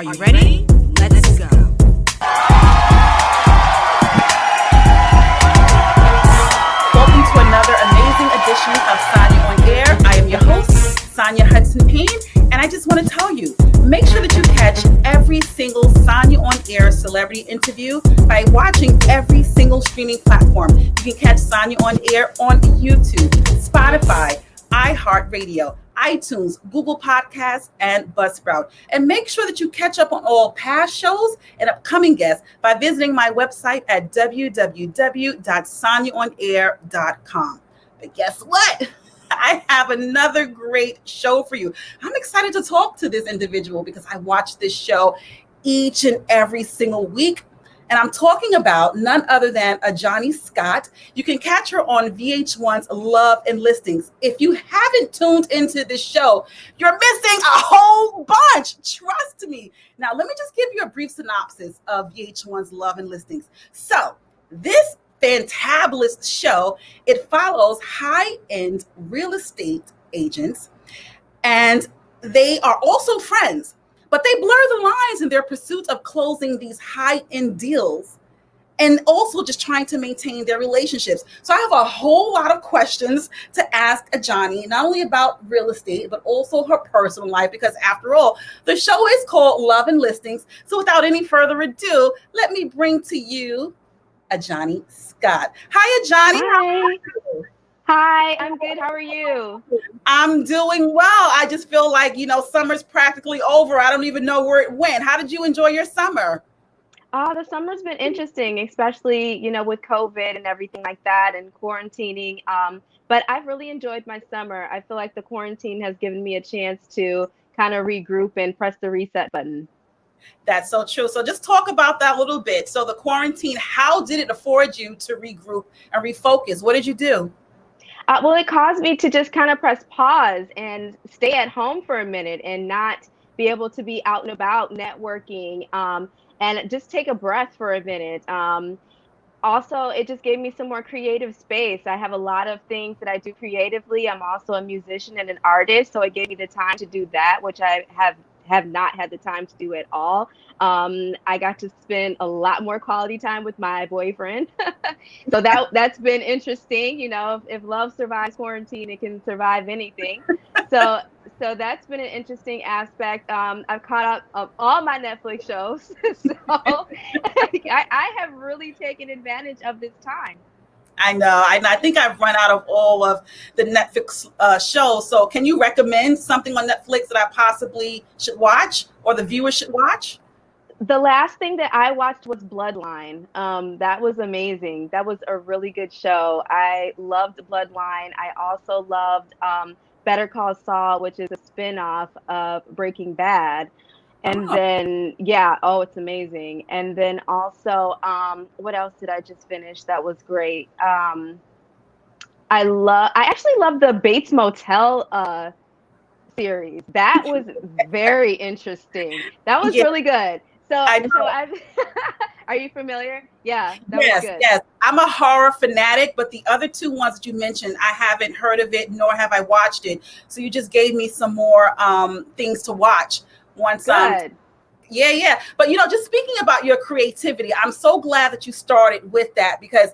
Are you ready? Let's go. Welcome to another amazing edition of Sanya on Air. I am your host, Sanya Hudson-Payne, and I just want to tell you, make sure that you catch every single Sanya on Air celebrity interview by watching every single streaming platform. You can catch Sanya on Air on YouTube, Spotify, iHeartRadio, iTunes, Google Podcasts, and Buzzsprout. And make sure that you catch up on all past shows and upcoming guests by visiting my website at www.sanyaonair.com. But guess what? I have another great show for you. I'm excited to talk to this individual because I watch this show each and every single week. And I'm talking about none other than Ajani Scott. You can catch her on VH1's Love and Listings. If you haven't tuned into this show, you're missing a whole bunch. Trust me. Now, let me just give you a brief synopsis of VH1's Love and Listings. So, this fantabulous show, it follows high-end real estate agents, and they are also friends. But they blur the lines in their pursuit of closing these high-end deals and also just trying to maintain their relationships. So I have a whole lot of questions to ask Ajani, not only about real estate, but also her personal life, because after all, the show is called Love and Listings. So without any further ado, let me bring to you Ajani Scott. Hi, Ajani. Hi. How are you? Hi, I'm good. How are you? I'm doing well. I just feel like, summer's practically over. I don't even know where it went. How did you enjoy your summer? The summer's been interesting, especially, with COVID and everything like that and quarantining. But I've really enjoyed my summer. I feel like the quarantine has given me a chance to kind of regroup and press the reset button. That's so true. So just talk about that a little bit. So the quarantine, how did it afford you to regroup and refocus? What did you do? Well, it caused me to just kind of press pause and stay at home for a minute and not be able to be out and about networking, and just take a breath for a minute. Also, it just gave me some more creative space. I have a lot of things that I do creatively. I'm also a musician and an artist, so it gave me the time to do that, which I have not had the time to do at all. I got to spend a lot more quality time with my boyfriend. So that's been interesting. If love survives quarantine, it can survive anything. So that's been an interesting aspect. I've caught up of all my Netflix shows. So I have really taken advantage of this time. I know. I think I've run out of all of the Netflix shows. So can you recommend something on Netflix that I possibly should watch or the viewers should watch? The last thing that I watched was Bloodline. That was amazing. That was a really good show. I loved Bloodline. I also loved Better Call Saul, which is a spinoff of Breaking Bad. And then, it's amazing. And then also, what else did I just finish that was great? I actually love the Bates Motel series. That was very interesting. That was really good. Are you familiar? Yeah, that was good. Yes. I'm a horror fanatic, but the other two ones that you mentioned, I haven't heard of it, nor have I watched it. So you just gave me some more things to watch once. Good. Yeah. But, just speaking about your creativity, I'm so glad that you started with that because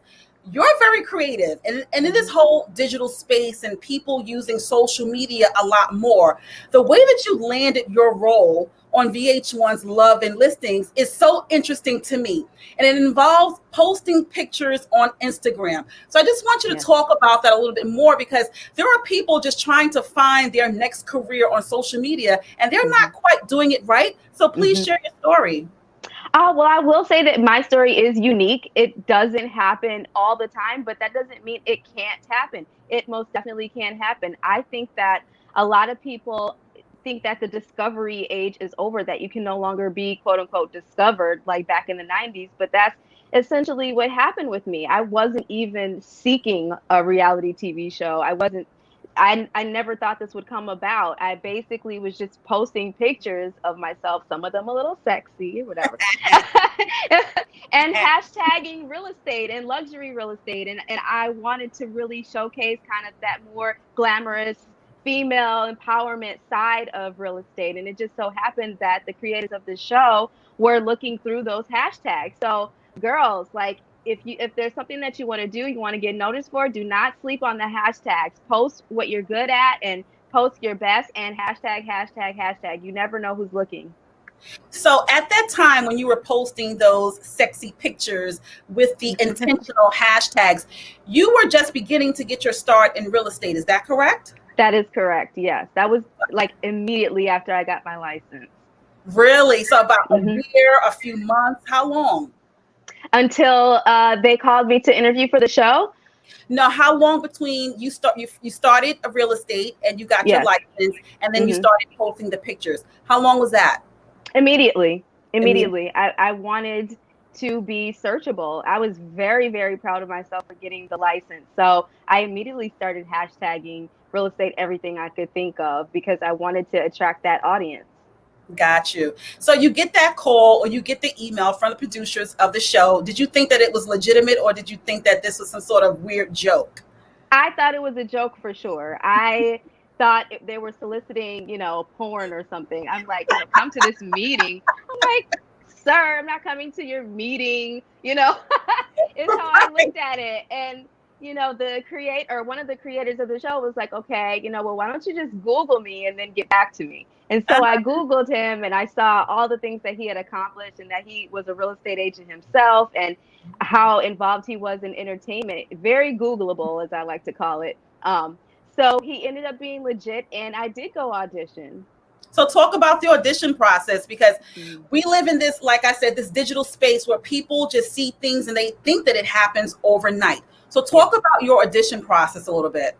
you're very creative. And in this whole digital space and people using social media a lot more, the way that you landed your role on VH1's Love and Listings is so interesting to me. And it involves posting pictures on Instagram. So I just want you to talk about that a little bit more because there are people just trying to find their next career on social media and they're not quite doing it right. So please share your story. Well, I will say that my story is unique. It doesn't happen all the time, but that doesn't mean it can't happen. It most definitely can happen. I think that a lot of people think that the discovery age is over, that you can no longer be quote unquote discovered like back in the 90s. But that's essentially what happened with me. I wasn't even seeking a reality TV show. I never thought this would come about. I basically was just posting pictures of myself, some of them a little sexy or whatever, and hashtagging real estate and luxury real estate. And I wanted to really showcase kind of that more glamorous female empowerment side of real estate. And it just so happened that the creators of the show were looking through those hashtags. So girls, like, if there's something that you want to do, you want to get noticed for, do not sleep on the hashtags. Post what you're good at and post your best, and hashtag. You never know who's looking. So at that time when you were posting those sexy pictures with the intentional hashtags, you were just beginning to get your start in real estate. Is that correct? That is correct. Yes. That was like immediately after I got my license. Really? So about a year, a few months, how long? Until they called me to interview for the show. No, how long between you started a real estate and you got your Yes. license, and then you started posting the pictures? How long was that? Immediately. I wanted to be searchable. I was very, very proud of myself for getting the license. So I immediately started hashtagging real estate everything I could think of because I wanted to attract that audience. Got you. So you get that call or you get the email from the producers of the show. Did you think that it was legitimate, or did you think that this was some sort of weird joke? I thought it was a joke for sure. I thought they were soliciting, porn or something. I'm like, come to this meeting. I'm like, sir, I'm not coming to your meeting. Is how I looked at it. And, one of the creators of the show was like, okay, well, why don't you just Google me and then get back to me? And so I Googled him and I saw all the things that he had accomplished and that he was a real estate agent himself and how involved he was in entertainment. Very Googleable, as I like to call it. So he ended up being legit, and I did go audition. So talk about the audition process, because we live in this, like I said, this digital space where people just see things and they think that it happens overnight. So talk about your audition process a little bit.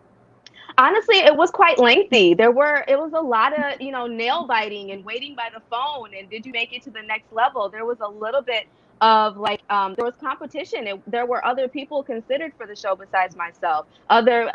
Honestly, it was quite lengthy. It was a lot of, nail biting and waiting by the phone. And did you make it to the next level? There was a little bit of there was competition. There were other people considered for the show besides myself, other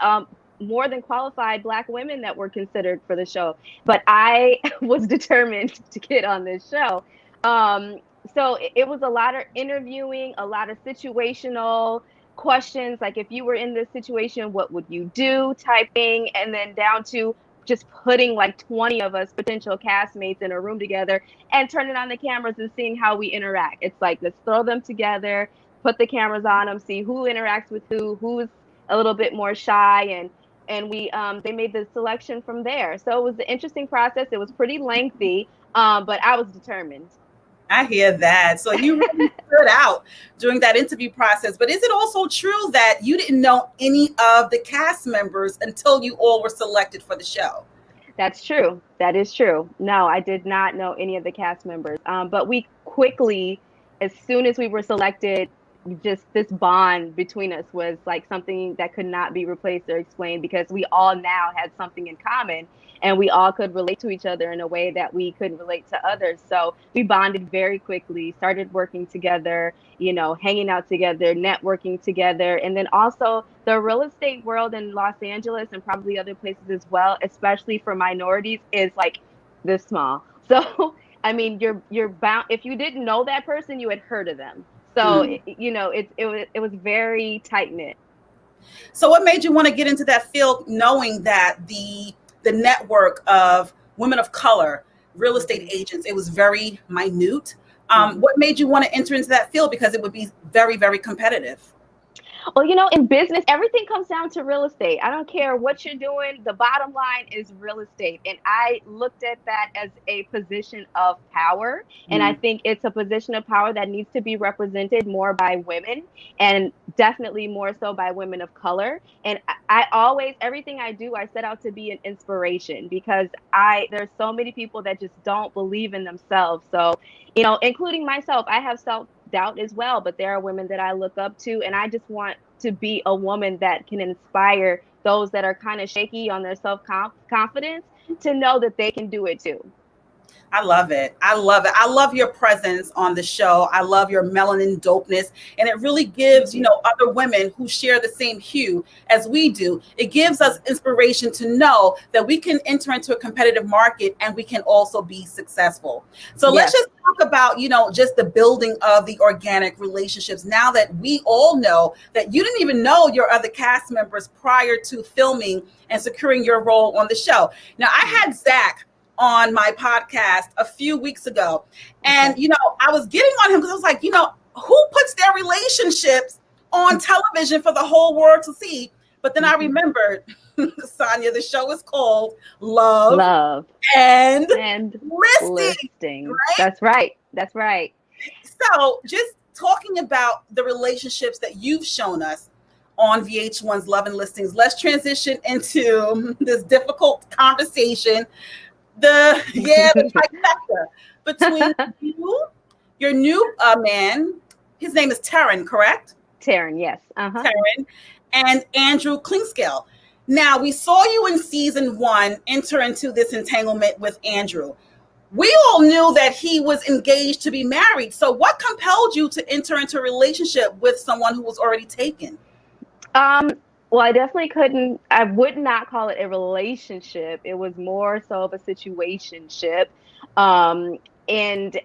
more than qualified Black women that were considered for the show. But I was determined to get on this show. So it was a lot of interviewing, a lot of situational questions, like if you were in this situation, what would you do, typing, and then down to just putting like 20 of us potential castmates in a room together and turning on the cameras and seeing how we interact. It's like, let's throw them together, put the cameras on them, see who interacts with who's a little bit more shy, and we they made the selection from there. So it was an interesting process. It was pretty lengthy, but I was determined. I hear that. So you really stood out during that interview process. But is it also true that you didn't know any of the cast members until you all were selected for the show? That's true. That is true. No, I did not know any of the cast members. But we quickly, as soon as we were selected, just this bond between us was like something that could not be replaced or explained, because we all now had something in common and we all could relate to each other in a way that we couldn't relate to others. So we bonded very quickly, started working together, hanging out together, networking together. And then also the real estate world in Los Angeles and probably other places as well, especially for minorities, is like this small. So, I mean, you're bound, if you didn't know that person, you had heard of them. So, it was very tight knit. So what made you want to get into that field, knowing that the network of women of color, real estate agents, it was very minute? What made you want to enter into that field? Because it would be very, very competitive. Well, in business, everything comes down to real estate. I don't care what you're doing. The bottom line is real estate. And I looked at that as a position of power. And I think it's a position of power that needs to be represented more by women, and definitely more so by women of color. And I always, everything I do, I set out to be an inspiration, because there's so many people that just don't believe in themselves. So, including myself, I have self-doubt as well, but there are women that I look up to, and I just want to be a woman that can inspire those that are kind of shaky on their self-confidence to know that they can do it too. I love it. I love it. I love your presence on the show. I love your melanin dopeness. And it really gives, other women who share the same hue as we do, it gives us inspiration to know that we can enter into a competitive market and we can also be successful. So let's just talk about, just the building of the organic relationships. Now that we all know that you didn't even know your other cast members prior to filming and securing your role on the show. Now, I had Zach on my podcast a few weeks ago. And, I was getting on him because I was like, who puts their relationships on television for the whole world to see? But then I remembered, Sanya, the show is called Love and Listing. Right? That's right. That's right. So just talking about the relationships that you've shown us on VH1's Love and Listings, let's transition into this difficult conversation. The trifecta between you, your new man, his name is Taryn, correct? Taryn, yes. Taryn, and Andrew Klingscale. Now, we saw you in season 1 enter into this entanglement with Andrew. We all knew that he was engaged to be married. So what compelled you to enter into a relationship with someone who was already taken? Well, I would not call it a relationship. It was more so of a situationship. And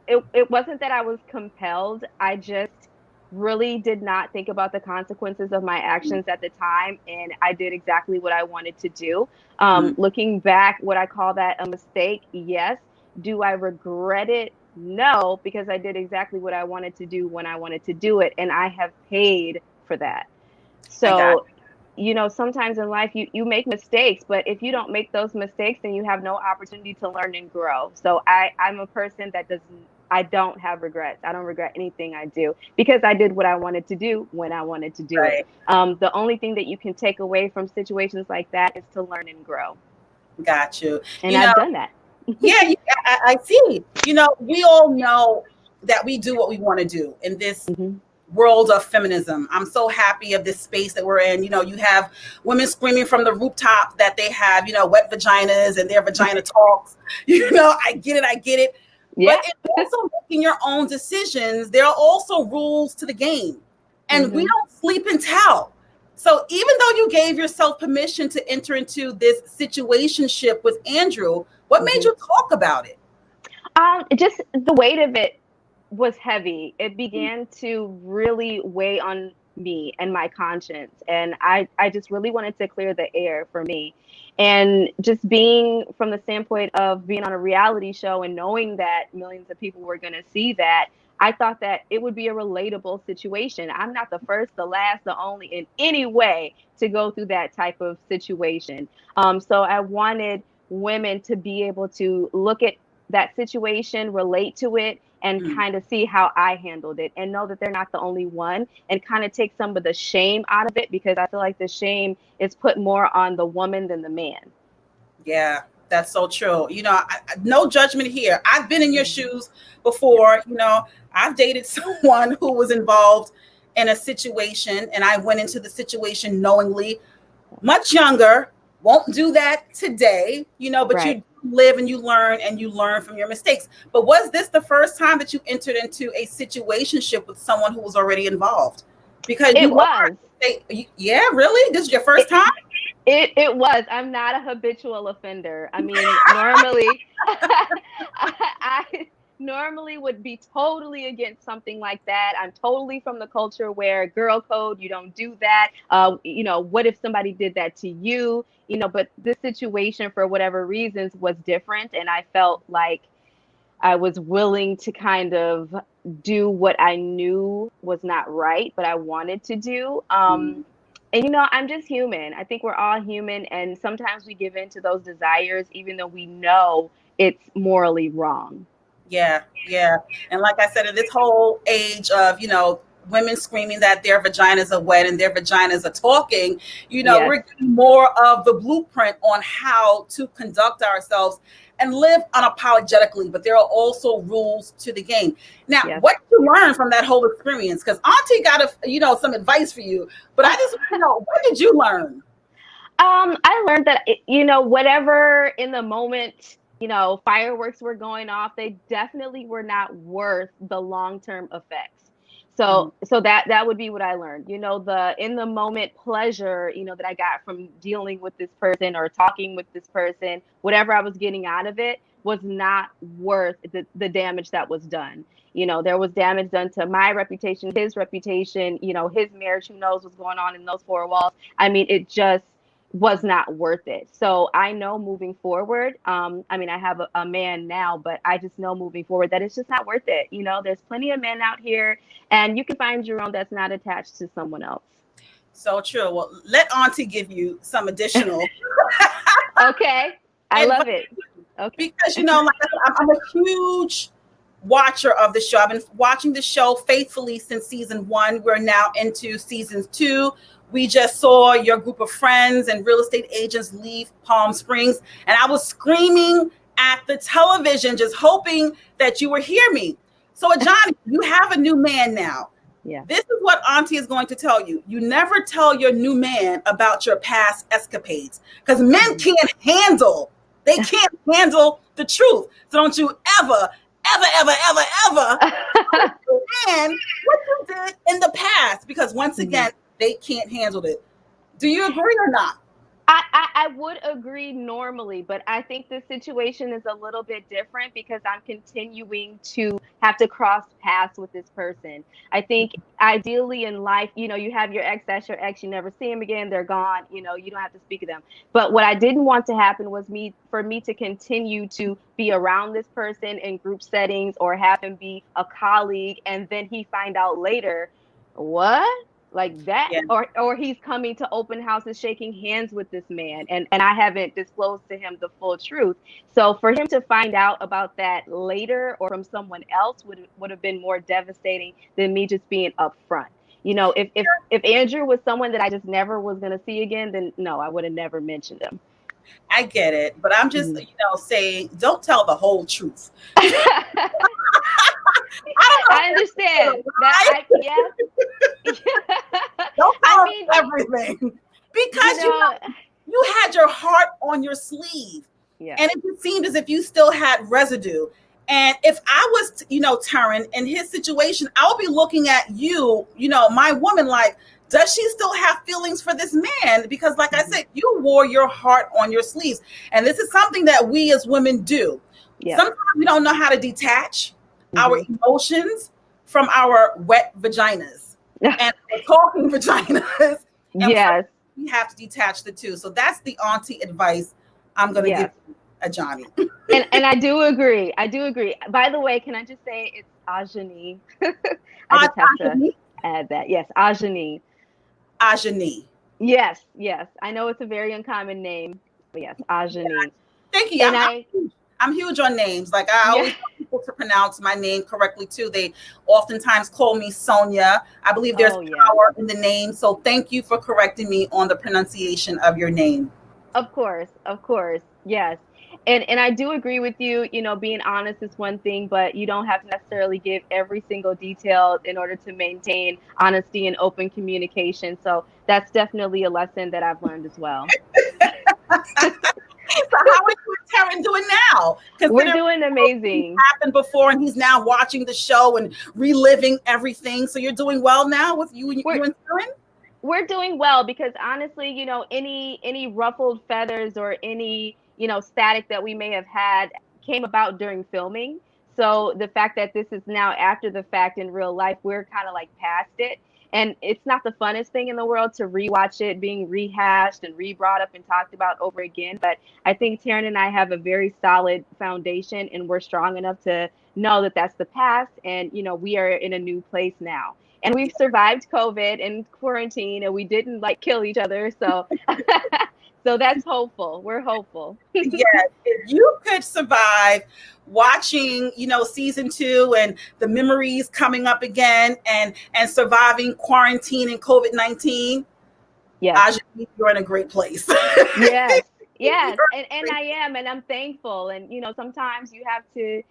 it wasn't that I was compelled. I just really did not think about the consequences of my actions at the time. And I did exactly what I wanted to do. Looking back, would I call that a mistake? Yes. Do I regret it? No, because I did exactly what I wanted to do when I wanted to do it. And I have paid for that. So, sometimes in life you make mistakes, but if you don't make those mistakes, then you have no opportunity to learn and grow. So I'm a person that I don't have regrets. I don't regret anything I do because I did what I wanted to do when I wanted to do it. The only thing that you can take away from situations like that is to learn and grow. Got you. And I've done that. Yeah, I see. We all know that we do what we want to do in this world of feminism. I'm so happy of this space that we're in. You have women screaming from the rooftop that they have, wet vaginas and their vagina talks. I get it. Yeah. But it's also making your own decisions. There are also rules to the game. And we don't sleep and tell. So even though you gave yourself permission to enter into this situationship with Andrew, what made you talk about it? Just the weight of it was heavy. It began to really weigh on me and my conscience. And I just really wanted to clear the air for me. And just being from the standpoint of being on a reality show and knowing that millions of people were going to see that, I thought that it would be a relatable situation. I'm not the first, the last, the only in any way to go through that type of situation. So I wanted women to be able to look at that situation, relate to it, and kind of see how I handled it and know that they're not the only one, and kind of take some of the shame out of it, because I feel like the shame is put more on the woman than the man. Yeah, that's so true. No judgment here. I've been in your shoes before. I've dated someone who was involved in a situation, and I went into the situation knowingly, much younger. Won't do that today, but right. You live and you learn from your mistakes. But was this the first time that you entered into a situationship with someone who was already involved? Because it was. Yeah, really? This is your first time? It was. I'm not a habitual offender. I mean, normally I normally would be totally against something like that. I'm totally from the culture where girl code, you don't do that. What if somebody did that to you? But this situation, for whatever reasons, was different. And I felt like I was willing to kind of do what I knew was not right, but I wanted to do. And, I'm just human. I think we're all human. And sometimes we give in to those desires, even though we know it's morally wrong. Yeah. And like I said, in this whole age of, women screaming that their vaginas are wet and their vaginas are talking, yes. We're getting more of the blueprint on how to conduct ourselves and live unapologetically. But there are also rules to the game. Now, yes. What did you learn from that whole experience? Because Auntie got some advice for you, but I just want to know, what did you learn? I learned that, whatever in the moment fireworks were going off. They definitely were not worth the long-term effects. Mhm. So that would be what I learned. The in the moment pleasure, that I got from dealing with this person or talking with this person, whatever I was getting out of it was not worth the damage that was done. There was damage done to my reputation, his reputation, his marriage, who knows what's going on in those four walls. I mean, it just was not worth it. So I know moving forward, I mean, I have a man now, but I just know moving forward that it's just not worth it. There's plenty of men out here, and you can find your own that's not attached to someone else. So true. Well, let Auntie give you some additional Okay. I advice love it. Okay. because like I'm a huge watcher of the show. I've been watching the show faithfully since season 1. We're now into season 2. We just saw your group of friends and real estate agents leave Palm Springs, and I was screaming at the television, just hoping that you would hear me. So, Ajani, you have a new man now. Yeah. This is what Auntie is going to tell you. You never tell your new man about your past escapades because men can't handle. They can't handle the truth. So don't you ever, and what you did in the past, because once again, they can't handle it. Do you agree or not? I would agree normally, but I think the situation is a little bit different because I'm continuing to have to cross paths with this person. I think ideally in life, you have your ex, that's your ex, you never see him again, they're gone, you don't have to speak to them. But what I didn't want to happen was for me to continue to be around this person in group settings or have him be a colleague and then he find out later, what? Like that, Yeah. or he's coming to open houses shaking hands with this man, and I haven't disclosed to him the full truth. So for him to find out about that later or from someone else would have been more devastating than me just being upfront. If Andrew was someone that I just never was going to see again, then no, I would have never mentioned him. I get it, but I'm just, saying, don't tell the whole truth. I understand that. Don't tell I mean, everything because you had your heart on your sleeve, and it just seemed as if you still had residue. And if I was, Taryn, in his situation, I'll be looking at you, my woman, like, does she still have feelings for this man? Because, like I said, you wore your heart on your sleeves, and this is something that we as women do. Sometimes we don't know how to detach our emotions from our wet vaginas and talking vaginas. And we have to detach the two. So that's the auntie advice I'm going to give Ajani. and I do agree. By the way, can I just say it's Ajani? I just have to add that. Yes, Ajani. Ajani. Yes. I know it's a very uncommon name, but yes, Ajani. Thank you. And I'm huge on names. Like I always want people to pronounce my name correctly too. They oftentimes call me Sanya. I believe there's power in the name. So thank you for correcting me on the pronunciation of your name. Of course. Yes. And I do agree with you, being honest is one thing, but you don't have to necessarily give every single detail in order to maintain honesty and open communication. So that's definitely a lesson that I've learned as well. So how are you and Taryn doing now? We're doing amazing. Happened before, and he's now watching the show and reliving everything. So you're doing well now with you and Taryn? We're doing well because honestly, any ruffled feathers or any, static that we may have had came about during filming. So the fact that this is now after the fact in real life, we're kind of like past it. And it's not the funnest thing in the world to rewatch it being rehashed and re-brought up and talked about over again. But I think Taryn and I have a very solid foundation, and we're strong enough to know that that's the past. And, we are in a new place now. And we've survived COVID and quarantine, and we didn't kill each other. So, so that's hopeful. We're hopeful. Yes, if you could survive watching, season 2 and the memories coming up again, and surviving quarantine and COVID-19, you're in a great place. Yes, and I am, and I'm thankful. And sometimes you have to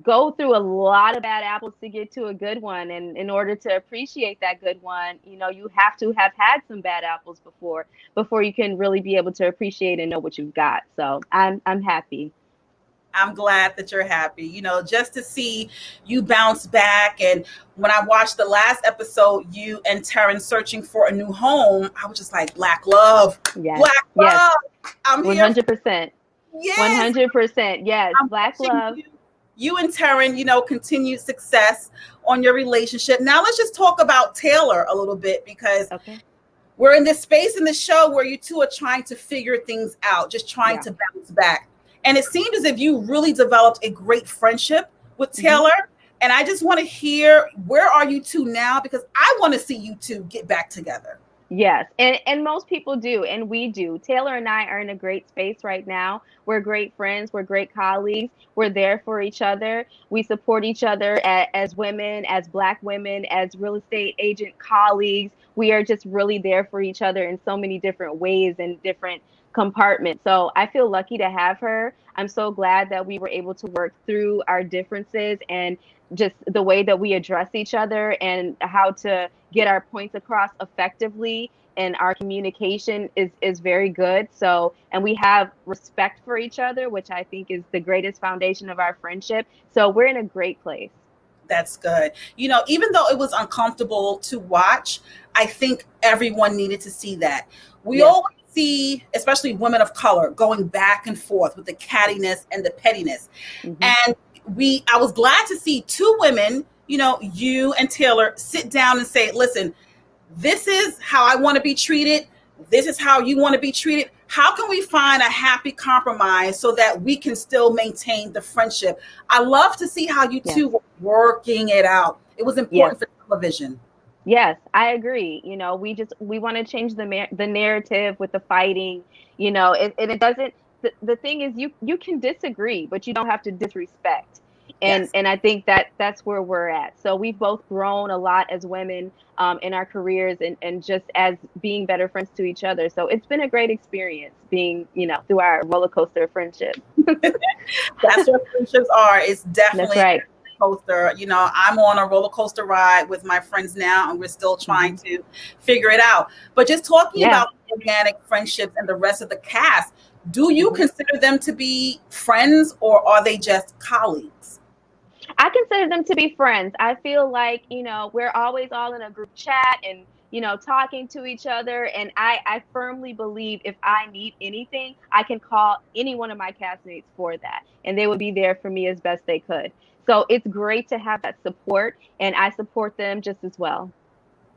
go through a lot of bad apples to get to a good one, and in order to appreciate that good one, you have to have had some bad apples before you can really be able to appreciate and know what you've got. So I'm happy. I'm glad that you're happy, just to see you bounce back. And when I watched the last episode, you and Taryn searching for a new home, I was just like, Black love, Yes. Black Yes. love. I'm here. 100%. Yes. 100%. Yes. I'm Black wishing love. you and Taryn, continued success on your relationship. Now let's just talk about Taylor a little bit, because Okay. we're in this space in the show where you two are trying to figure things out, just trying to bounce back. And it seemed as if you really developed a great friendship with Taylor. And I just want to hear, where are you two now? Because I want to see you two get back together. Yes. And most people do. And we do. Taylor and I are in a great space right now. We're great friends. We're great colleagues. We're there for each other. We support each other as women, as Black women, as real estate agent colleagues. We are just really there for each other in so many different ways and different compartments. So I feel lucky to have her. I'm so glad that we were able to work through our differences and just the way that we address each other and how to get our points across effectively, and our communication is very good. So, and we have respect for each other, which I think is the greatest foundation of our friendship. So we're in a great place. That's good. Even though it was uncomfortable to watch, I think everyone needed to see that. We always see, especially women of color, going back and forth with the cattiness and the pettiness. And I was glad to see two women, you and Taylor, sit down and say, listen, this is how I want to be treated. This is how you want to be treated. How can we find a happy compromise so that we can still maintain the friendship? I love to see how you two were working it out. It was important for television. Yes, I agree. We want to change the narrative with the fighting, and it doesn't, the thing is, you can disagree, but you don't have to disrespect. And I think that's where we're at. So we've both grown a lot as women in our careers and just as being better friends to each other. So it's been a great experience being, through our roller coaster of friendship. That's what friendships are. It's definitely that's right. Coaster. I'm on a roller coaster ride with my friends now, and we're still trying to figure it out. But just talking about organic friendships and the rest of the cast, do you consider them to be friends, or are they just colleagues? I consider them to be friends. I feel like, we're always all in a group chat and, talking to each other. And I firmly believe if I need anything, I can call any one of my castmates for that, and they would be there for me as best they could. So it's great to have that support, and I support them just as well.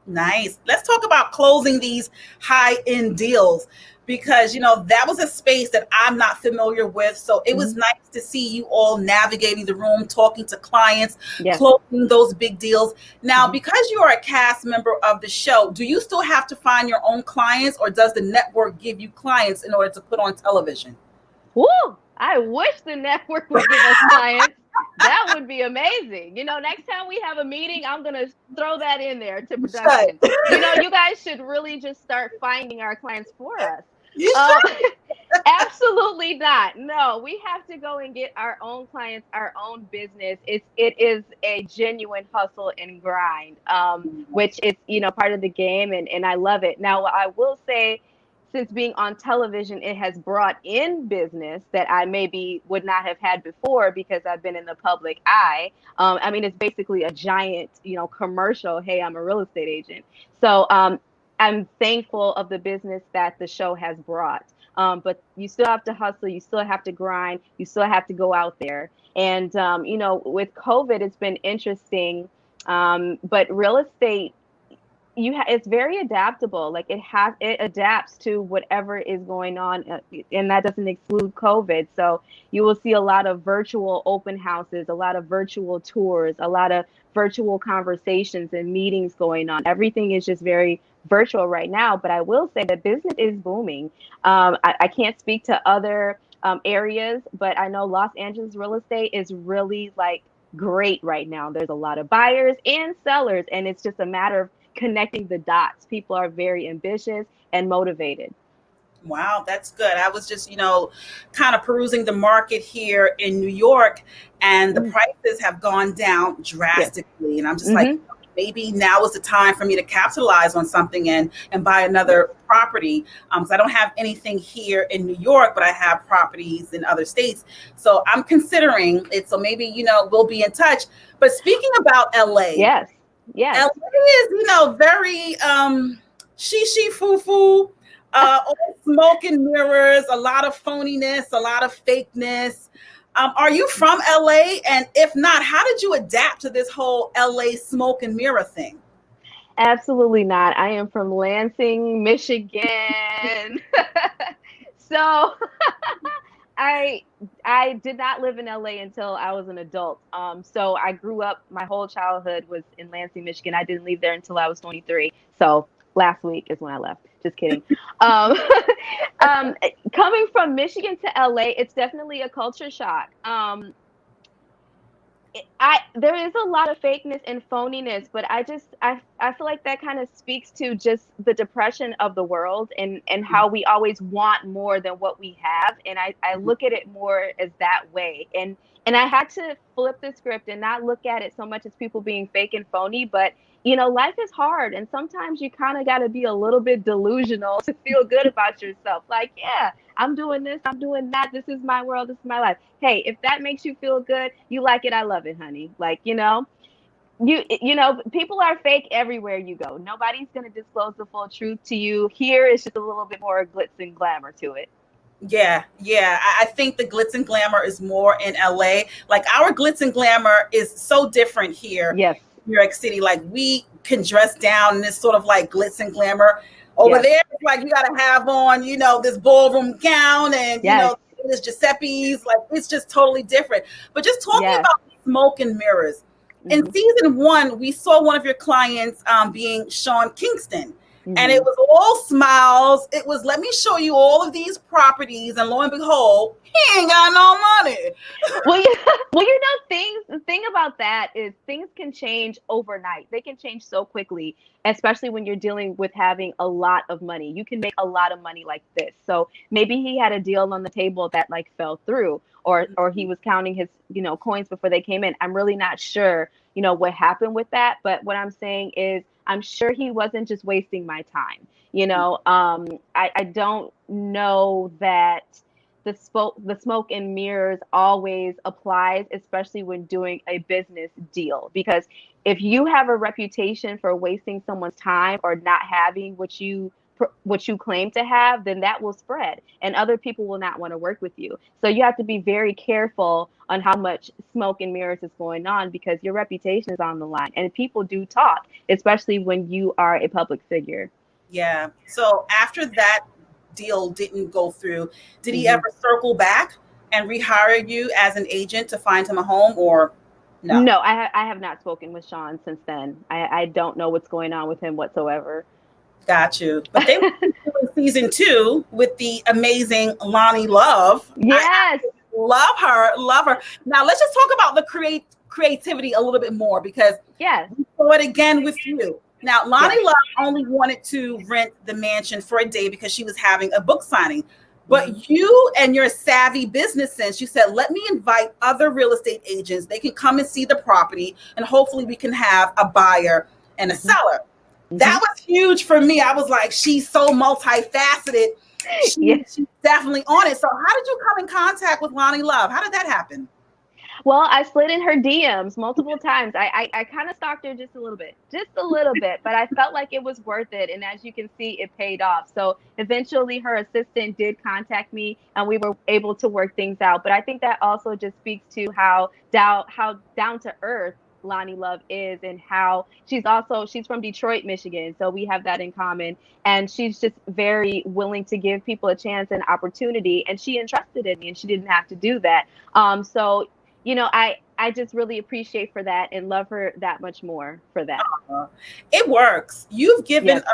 Nice. Let's talk about closing these high-end deals, because, that was a space that I'm not familiar with. So it was nice to see you all navigating the room, talking to clients, closing those big deals. Now, because you are a cast member of the show, do you still have to find your own clients, or does the network give you clients in order to put on television? Woo! I wish the network would give us clients. That would be amazing. Next time we have a meeting, I'm going to throw that in there to production. You guys should really just start finding our clients for us. You should. Absolutely not. No, we have to go and get our own clients, our own business. It is a genuine hustle and grind, which is, part of the game. And I love it. Now, I will say, since being on television, it has brought in business that I maybe would not have had before because I've been in the public eye. It's basically a giant, commercial. Hey, I'm a real estate agent. So I'm thankful of the business that the show has brought. But you still have to hustle. You still have to grind. You still have to go out there. And, with COVID, it's been interesting. But real estate, it's very adaptable. Like it adapts to whatever is going on, and that doesn't exclude COVID. So you will see a lot of virtual open houses, a lot of virtual tours, a lot of virtual conversations and meetings going on. Everything is just very virtual right now. But I will say that business is booming. I can't speak to other areas, but I know Los Angeles real estate is really great right now. There's a lot of buyers and sellers, and it's just a matter of connecting the dots. People are very ambitious and motivated. Wow, that's good. I was just, kind of perusing the market here in New York, and the prices have gone down drastically. And I'm just like, maybe now is the time for me to capitalize on something and buy another property. So I don't have anything here in New York, but I have properties in other states. So I'm considering it. So maybe, we'll be in touch. But speaking about LA, Yes. LA is, very she foo foo, all smoke and mirrors, a lot of phoniness, a lot of fakeness. Are you from LA? And if not, how did you adapt to this whole LA smoke and mirror thing? Absolutely not. I am from Lansing, Michigan. So I did not live in LA until I was an adult. So I grew up, my whole childhood was in Lansing, Michigan. I didn't leave there until I was 23. So last week is when I left. Just kidding. Um, Coming from Michigan to LA, it's definitely a culture shock. There is a lot of fakeness and phoniness, but I feel like that kind of speaks to just the depression of the world and how we always want more than what we have. And I look at it more as that way. And I had to flip the script and not look at it so much as people being fake and phony, but life is hard, and sometimes you kind of got to be a little bit delusional to feel good about yourself. Like, yeah, I'm doing this, I'm doing that. This is my world. This is my life. Hey, if that makes you feel good, you like it, I love it, honey. Like, people are fake everywhere you go. Nobody's going to disclose the full truth to you. Here is just a little bit more glitz and glamour to it. Yeah. I think the glitz and glamour is more in LA. Like, our glitz and glamour is so different here. Yes. New York City, like, we can dress down in this sort of like glitz and glamour. Over there, it's like you got to have on, this ballroom gown and, this Giuseppe's, like, it's just totally different. But just talking about smoke and mirrors. In season 1, we saw one of your clients being Sean Kingston. And it was all smiles. It was, let me show you all of these properties. And lo and behold, he ain't got no money. Well, the thing about that is things can change overnight. They can change so quickly, especially when you're dealing with having a lot of money. You can make a lot of money like this. So maybe he had a deal on the table that like fell through, or he was counting his, coins before they came in. I'm really not sure, what happened with that. But what I'm saying is, I'm sure he wasn't just wasting my time. I don't know that the smoke and mirrors always applies, especially when doing a business deal. Because if you have a reputation for wasting someone's time or not having what you claim to have, then that will spread and other people will not want to work with you. So you have to be very careful on how much smoke and mirrors is going on, because your reputation is on the line and people do talk, especially when you are a public figure. Yeah. So after that deal didn't go through, did he ever circle back and rehire you as an agent to find him a home, or no? No, I have not spoken with Sean since then. I don't know what's going on with him whatsoever. Got you. But they were in season 2 with the amazing Loni Love. Yes. Love her. Now let's just talk about the creativity a little bit more, because we saw it again with you. Now, Loni Love only wanted to rent the mansion for a day because she was having a book signing. But you and your savvy business sense, you said, let me invite other real estate agents. They can come and see the property, and hopefully we can have a buyer and a seller. That was huge for me. I was like, she's so multifaceted. She's definitely on it. So how did you come in contact with Loni Love? How did that happen? Well, I slid in her DMs multiple times. I kind of stalked her just a little bit, but I felt like it was worth it. And as you can see, it paid off. So eventually her assistant did contact me and we were able to work things out. But I think that also just speaks to how down to earth Loni Love is, and how she's from Detroit, Michigan. So we have that in common. And she's just very willing to give people a chance and opportunity. And she entrusted in me and she didn't have to do that. So I just really appreciate for that and love her that much more for that. It works. You've given us,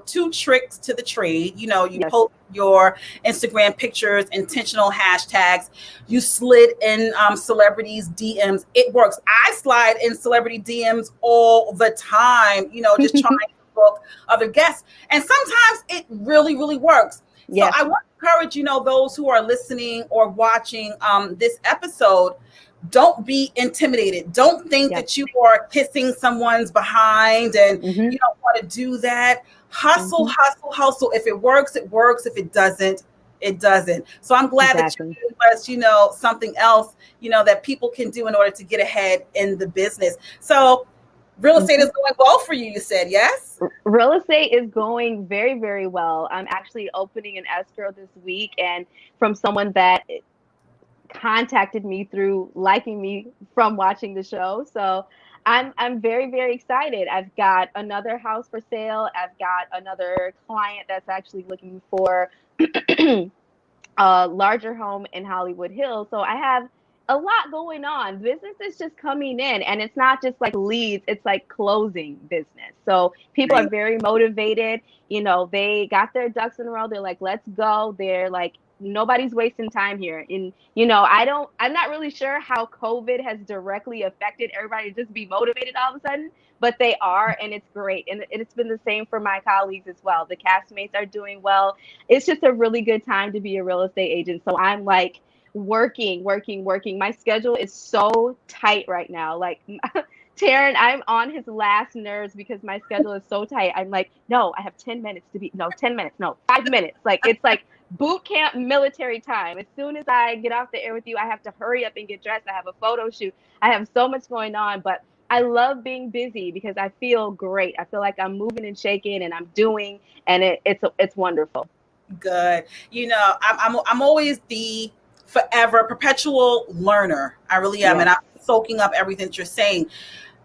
2 tricks to the trade. You post your Instagram pictures, intentional hashtags. You slid in celebrities' DMs. It works. I slide in celebrity DMs all the time, just trying to book other guests. And sometimes it really, really works. So Yes. I want to encourage, those who are listening or watching this episode, don't be intimidated. Don't think Yeah. that you are kissing someone's behind and Mm-hmm. you don't want to do that. Hustle, Mm-hmm. hustle, hustle. If it works, it works. If it doesn't, it doesn't. So I'm glad that you Exactly. gave us, something else, that people can do in order to get ahead in the business. So real estate Mm-hmm. is going well for you, you said, yes? Real estate is going very, very well. I'm actually opening an escrow this week, and from someone that contacted me through liking me from watching the show. So I'm very, very excited. I've got another house for sale. I've got another client that's actually looking for a larger home in Hollywood Hills. So I have a lot going on. Business is just coming in, and it's not just like leads, it's like closing business. So people are Right. very motivated. They got their ducks in a row. They're like, let's go. They're like, nobody's wasting time here. And, I'm not really sure how COVID has directly affected everybody to just be motivated all of a sudden, but they are, and it's great. And it's been the same for my colleagues as well. The castmates are doing well. It's just a really good time to be a real estate agent. So I'm like working, working, working. My schedule is so tight right now. Like Taryn, I'm on his last nerves because my schedule is so tight. I'm like, no, I have 10 minutes to be, no, 10 minutes, no, 5 minutes. Like, it's like boot camp military time. As soon as I get off the air with you, I have to hurry up and get dressed. I have a photo shoot. I have so much going on, but I love being busy because I feel great. I feel like I'm moving and shaking and I'm doing, and it's wonderful. Good. I'm always the forever perpetual learner. I really am. And Yes. I'm soaking up everything that you're saying,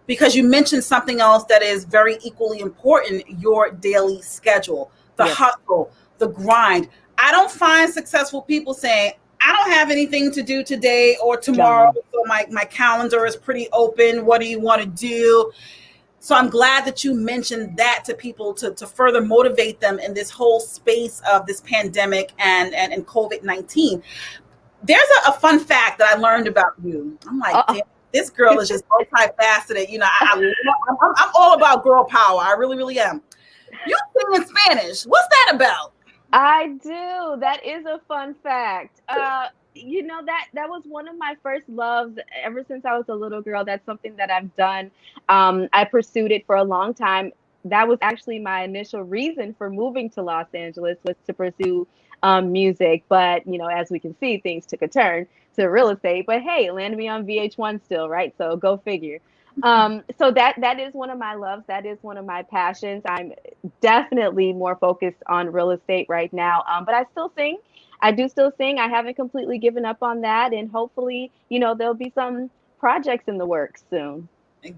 because you mentioned something else that is very equally important: your daily schedule, the Yes. hustle, the grind. I don't find successful people saying, I don't have anything to do today or tomorrow, No. so my calendar is pretty open. What do you want to do? So I'm glad that you mentioned that to people to further motivate them in this whole space of this pandemic and COVID-19. There's a fun fact that I learned about you. I'm like, Uh, damn, this girl is just multifaceted. I'm all about girl power. I really, really am. You sing in Spanish. What's that about? I do. That is a fun fact. That was one of my first loves ever since I was a little girl. That's something that I've done. I pursued it for a long time. That was actually my initial reason for moving to Los Angeles, was to pursue music. But as we can see, things took a turn to real estate. But hey, it landed me on VH1 still, right? So go figure. So that is one of my loves. That is one of my passions. I'm definitely more focused on real estate right now. But I still sing. I do still sing. I haven't completely given up on that. And hopefully, there'll be some projects in the works soon.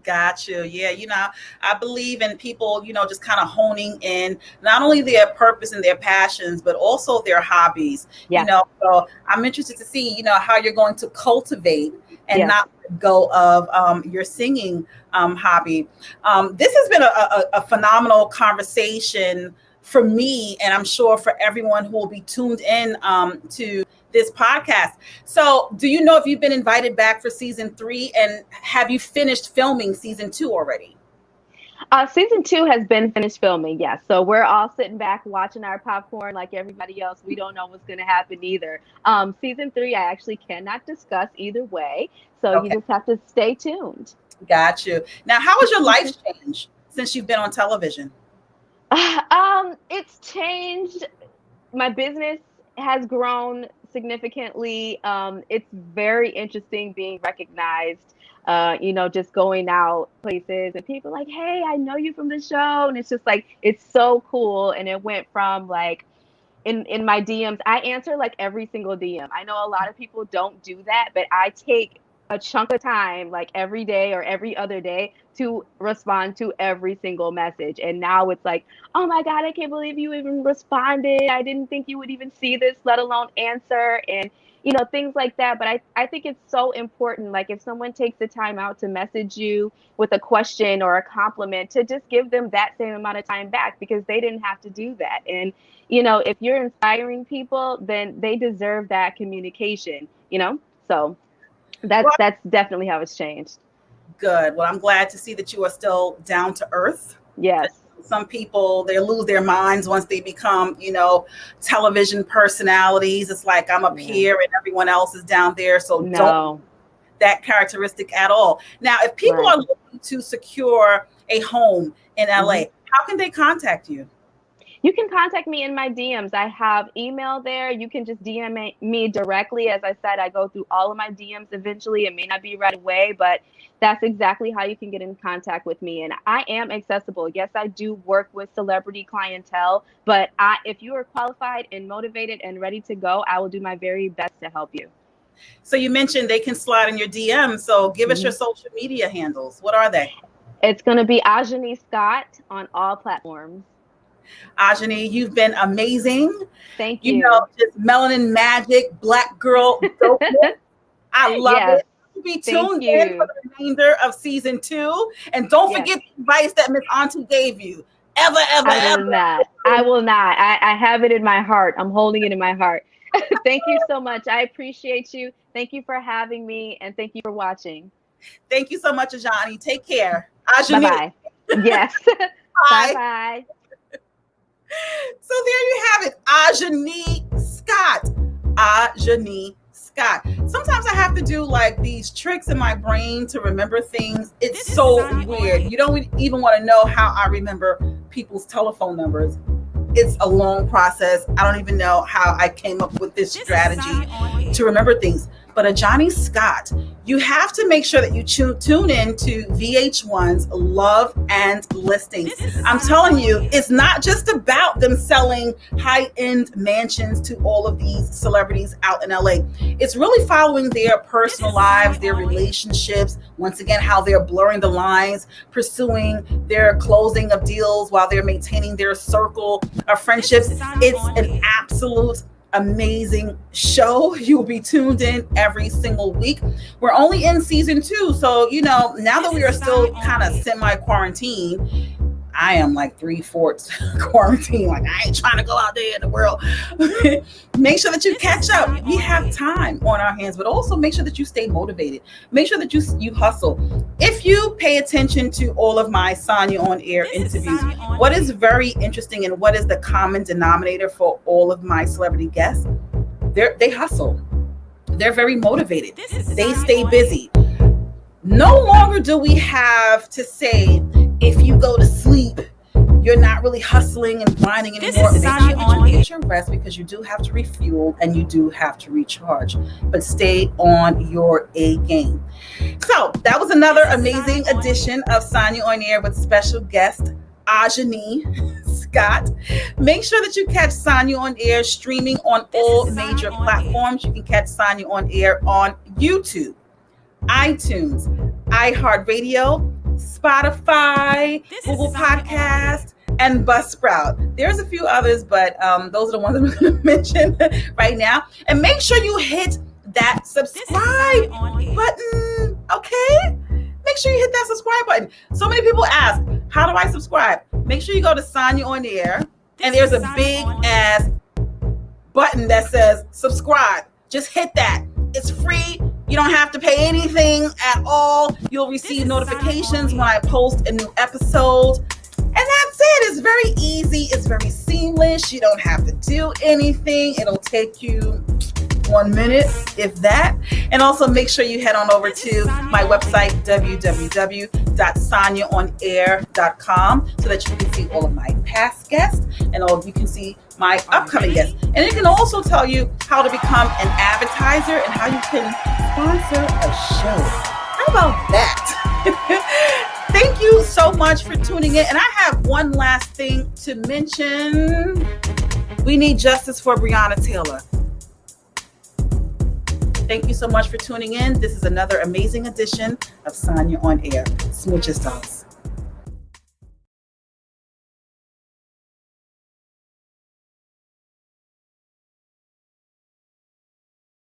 Got you. Yeah, I believe in people, just kind of honing in not only their purpose and their passions, but also their hobbies. Yeah. So I'm interested to see, how you're going to cultivate and Yes. not let go of your singing hobby. This has been a phenomenal conversation for me, and I'm sure for everyone who will be tuned in to this podcast. So, do you know if you've been invited back for season 3, and have you finished filming season 2 already? Season 2 has been finished filming, yes. So we're all sitting back watching our popcorn like everybody else. We don't know what's going to happen either. Season 3, I actually cannot discuss either way. So you Okay, just have to stay tuned. got you. Now, how has your life changed since you've been on television? It's changed. My business has grown significantly. It's very interesting being recognized. Just going out places and people like, hey, I know you from the show, and it's just like it's so cool. And it went from like in my DMs, I answer like every single DM. I know a lot of people don't do that, but I take a chunk of time like every day or every other day to respond to every single message. And now it's like, oh my God, I can't believe you even responded. I didn't think you would even see this, let alone answer. And things like that. But I think it's so important. Like if someone takes the time out to message you with a question or a compliment, to just give them that same amount of time back, because they didn't have to do that. And if you're inspiring people, then they deserve that communication. So that's Well, that's definitely how it's changed. good. Well, I'm glad to see that you are still down to earth. Yes. some people, they lose their minds once they become, television personalities. It's like I'm up here and everyone else is down there. So don't that characteristic at all. Now, if people are looking to secure a home in LA, how can they contact you? You can contact me in my DMs. I have email there. You can just DM me directly. As I said, I go through all of my DMs eventually. It may not be right away, but that's exactly how you can get in contact with me. And I am accessible. Yes, I do work with celebrity clientele, but if you are qualified and motivated and ready to go, I will do my very best to help you. So you mentioned they can slide in your DMs. So give us your social media handles. What are they? It's going to be Ajani Scott on all platforms. Ajani, you've been amazing. Thank you. Just melanin magic, black girl. I love it. Be tuned in for the remainder of season 2. And don't forget the advice that Miss Auntie gave you. I will not. I have it in my heart. I'm holding it in my heart. Thank you so much. I appreciate you. Thank you for having me. And thank you for watching. Thank you so much, Ajani. Take care. Ajani. Bye-bye. Yes. Bye-bye. So there you have it, Ajani Scott. Ajani Scott. Sometimes I have to do like these tricks in my brain to remember things. It's so weird. You don't even want to know how I remember people's telephone numbers. It's a long process. I don't even know how I came up with this strategy to remember things. But Ajani Scott, you have to make sure that you tune in to VH1's Love and Listings. I'm telling you, it's not just about them selling high-end mansions to all of these celebrities out in LA. It's really following their personal lives, their relationships, once again, how they're blurring the lines, pursuing their closing of deals while they're maintaining their circle of friendships. It's an absolute amazing show. You will be tuned in every single week. We're only in season 2. So, now that we are still kind of semi-quarantine, I am like 3/4 quarantine. Like, I ain't trying to go out there in the world. Make sure that you catch up. We have time on our hands, but also make sure that you stay motivated. Make sure that you hustle. If you pay attention to all of my Sanya on Air interviews, what is very interesting and what is the common denominator for all of my celebrity guests? They hustle. They're very motivated. They stay busy. No longer do we have to say, if you go to sleep, you're not really hustling and grinding anymore. Make sure that you get your rest, because you do have to refuel and you do have to recharge. But stay on your A game. So that was another amazing edition of Sanya on Air with special guest Ajani Scott. Make sure that you catch Sanya on Air streaming on all major platforms. You can catch Sanya on Air on YouTube, iTunes, iHeartRadio, Spotify, Google Podcast, and Buzzsprout. There's a few others, but those are the ones that we're going to mention right now. And make sure you hit that subscribe button, okay? Make sure you hit that subscribe button. So many people ask, how do I subscribe? Make sure you go to Sanya on Air, and there's a big ass button that says subscribe. Just hit that. It's free. You don't have to pay anything at all. You'll receive notifications when I post a new episode. And that's it. It's very easy. It's very seamless. You don't have to do anything. It'll take you 1 minute, if that. And also make sure you head on over to my website, www.sanyaonair.com, so that you can see all of my past guests and you can see my upcoming guests. And it can also tell you how to become an advertiser and how you can sponsor a show. How about that? Thank you so much for tuning in. And I have one last thing to mention. We need justice for Breonna Taylor. Thank you so much for tuning in. This is another amazing edition of Sanya on Air. Smooches, dolls.